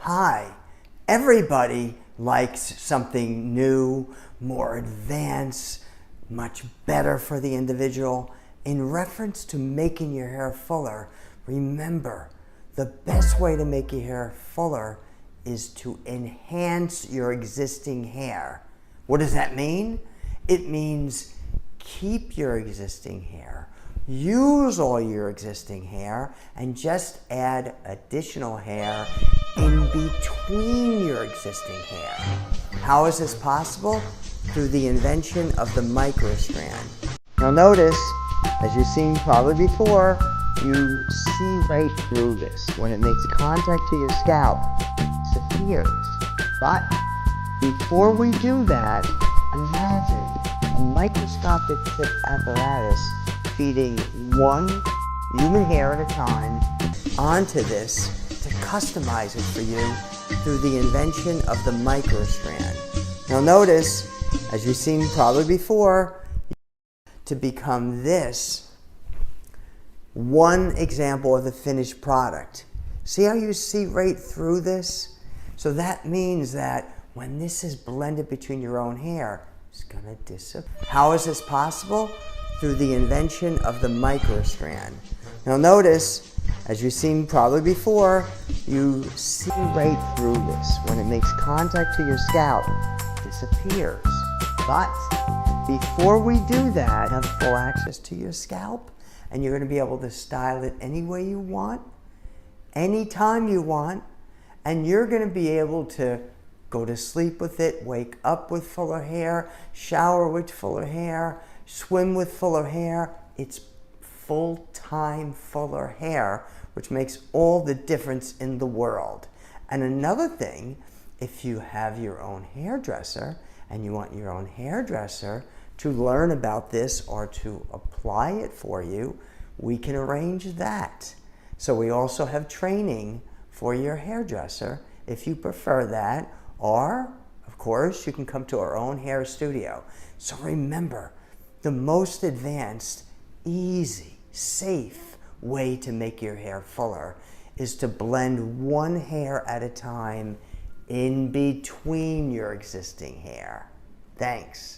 Hi, everybody likes something new, more advanced, much better for the individual. In reference to making your hair fuller, remember, the best way to make your hair fuller is to enhance your existing hair. What does that mean? It means keep your existing hair, use all your existing hair, and just add additional hair in between your existing hair. How is this possible? Through the invention of the MicroStrand. Now notice, as you've seen probably before, you see right through this. When it makes contact to your scalp, it disappears. But before we do that, imagine a microscopic tip apparatus feeding one human hair at a time onto this to customize it for you through the invention of the MicroStrand. Now notice, as you've seen probably before, to become this one example of the finished product. See how you see right through this? So that means that when this is blended between your own hair, it's gonna disappear. How is this possible? Through the invention of the MicroStrand. Now notice, as you've seen probably before, you see right through this. When it makes contact to your scalp, it disappears. But before we do that, have full access to your scalp, and you're going to be able to style it any way you want, anytime you want, and you're going to be able to go to sleep with it, wake up with fuller hair, shower with fuller hair, swim with fuller hair. It's full-time fuller hair, which makes all the difference in the world. And another thing, if you have your own hairdresser and you want your own hairdresser to learn about this or to apply it for you, we can arrange that. So we also have training for your hairdresser if you prefer that, or of course you can come to our own hair studio. So remember, the most advanced, easy, safe way to make your hair fuller is to blend one hair at a time in between your existing hair. Thanks.